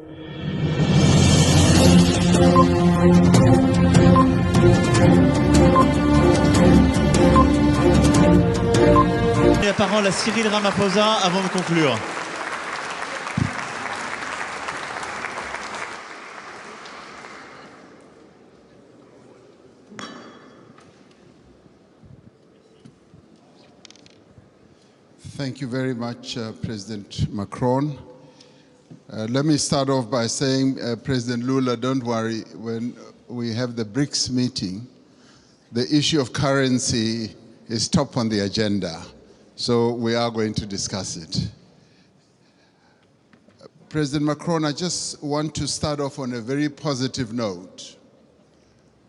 La parole à Cyril Ramaphosa avant de conclure. Thank you very much, President Macron. Let me start off by saying, President Lula, don't worry, when we have the BRICS meeting, the issue of currency is top on the agenda, so we are going to discuss it. President Macron, I just want to start off on a very positive note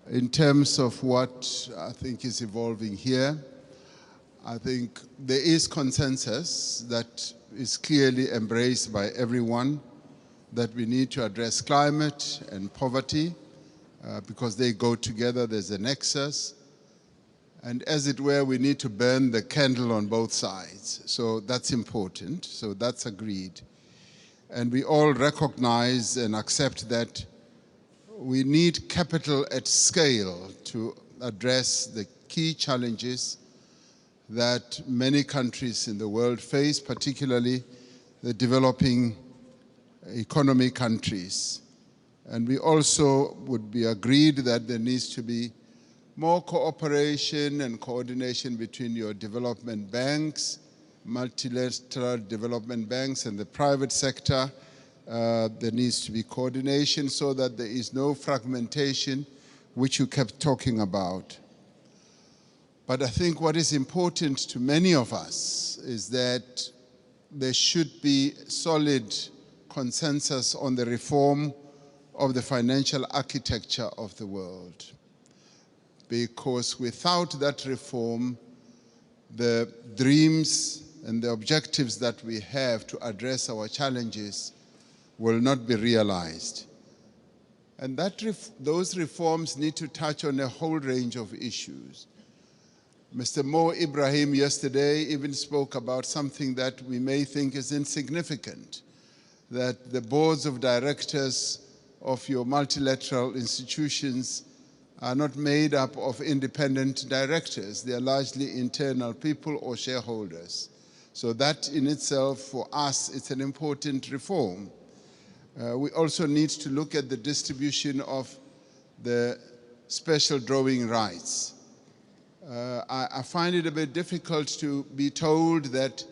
in terms of what I think is evolving here. I think there is consensus that is clearly embraced by everyone that we need to address climate and poverty because they go together, there's a nexus. And as it were, we need to burn the candle on both sides. So that's important, so that's agreed. And we all recognize and accept that we need capital at scale to address the key challenges that many countries in the world face, particularly the developing economy countries. And we also would be agreed that there needs to be more cooperation and coordination between your development banks, multilateral development banks, and the private sector. There needs to be coordination so that there is no fragmentation, which you kept talking about. But I think what is important to many of us is that there should be solid consensus on the reform of the financial architecture of the world. Because without that reform, the dreams and the objectives that we have to address our challenges will not be realized. And those reforms need to touch on a whole range of issues. Mr. Mo Ibrahim yesterday even spoke about something that we may think is insignificant, that the boards of directors of your multilateral institutions are not made up of independent directors. They are largely internal people or shareholders. So that in itself, for us, it's an important reform. We also need to look at the distribution of the special drawing rights. I find it a bit difficult to be told that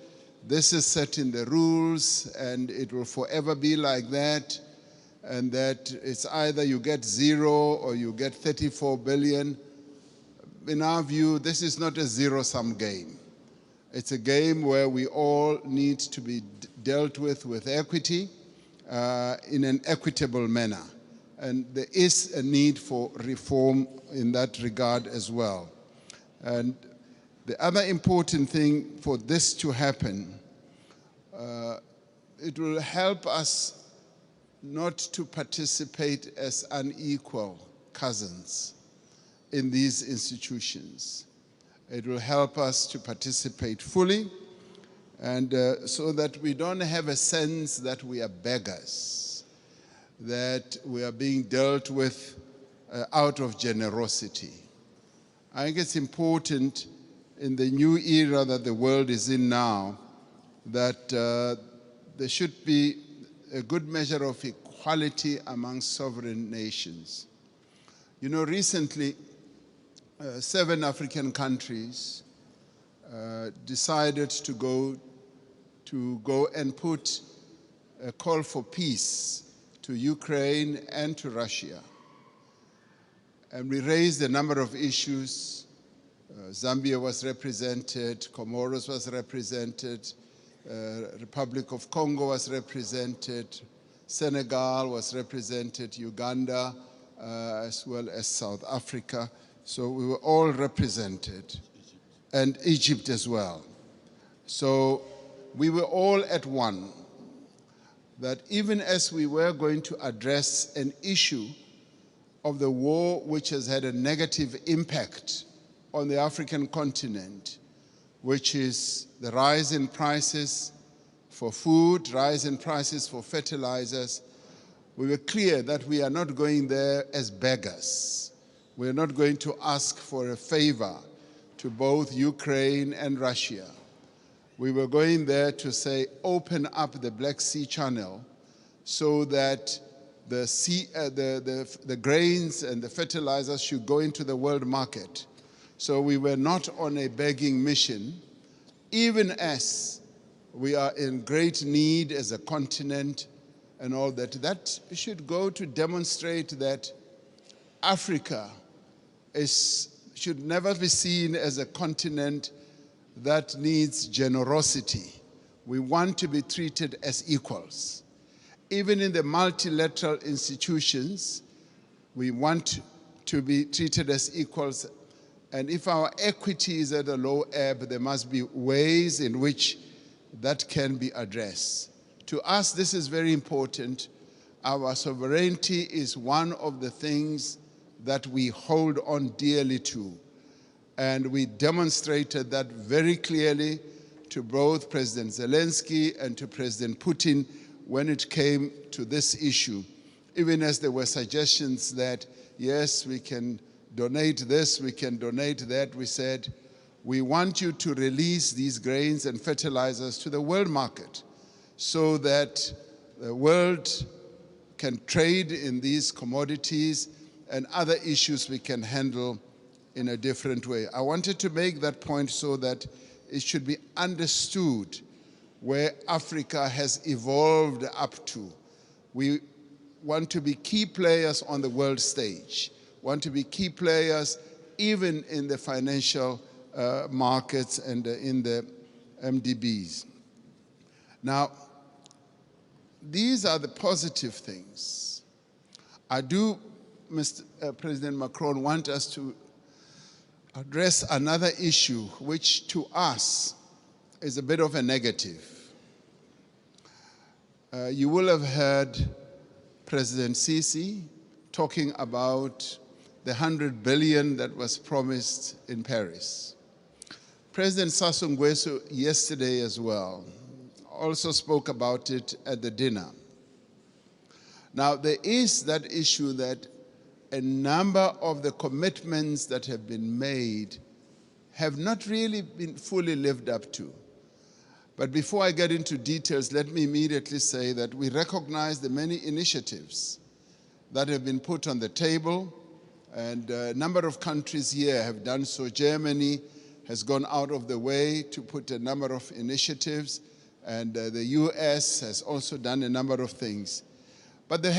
this is set in the rules and it will forever be like that, and that it's either you get 0 or you get 34 billion. In our view, this is not a zero-sum game. It's a game where we all need to be dealt with equity in an equitable manner. And there is a need for reform in that regard as well. And the other important thing for this to happen, it will help us not to participate as unequal cousins in these institutions. It will help us to participate fully, and so that we don't have a sense that we are beggars, that we are being dealt with out of generosity. I think it's important in the new era that the world is in now that there should be a good measure of equality among sovereign nations. You know, recently, 7 African countries decided to go and put a call for peace to Ukraine and to Russia. And we raised a number of issues. Zambia was represented, Comoros was represented, Republic of Congo was represented, Senegal was represented, Uganda, as well as South Africa. So we were all represented, and Egypt as well. So we were all at one, that even as we were going to address an issue of the war which has had a negative impact on the African continent, which is the rise in prices for food, rise in prices for fertilizers, we were clear that we are not going there as beggars. We are not going to ask for a favor to both Ukraine and Russia. We were going there to say, open up the Black Sea Channel so that the grains and the fertilizers should go into the world market. So we were not on a begging mission, even as we are in great need as a continent and all that. That should go to demonstrate that Africa should never be seen as a continent that needs generosity. We want to be treated as equals. Even in the multilateral institutions, we want to be treated as equals. And if our equity is at a low ebb, there must be ways in which that can be addressed. To us, this is very important. Our sovereignty is one of the things that we hold on dearly to. And we demonstrated that very clearly to both President Zelensky and to President Putin when it came to this issue. Even as there were suggestions that, yes, we can donate this, we can donate that, we said, we want you to release these grains and fertilizers to the world market so that the world can trade in these commodities and other issues we can handle in a different way. I wanted to make that point so that it should be understood where Africa has evolved up to. We want to be key players on the world stage, want to be key players even in the financial markets and in the MDBs. Now, these are the positive things. I do, Mr. President Macron, want us to address another issue which to us is a bit of a negative. You will have heard President Sisi talking about the 100 billion that was promised in Paris. President Sassou Nguesso yesterday as well also spoke about it at the dinner. Now, there is that issue that a number of the commitments that have been made have not really been fully lived up to. But before I get into details, let me immediately say that we recognize the many initiatives that have been put on the table, and a number of countries here have done so. Germany has gone out of the way to put a number of initiatives, and the US has also done a number of things. But there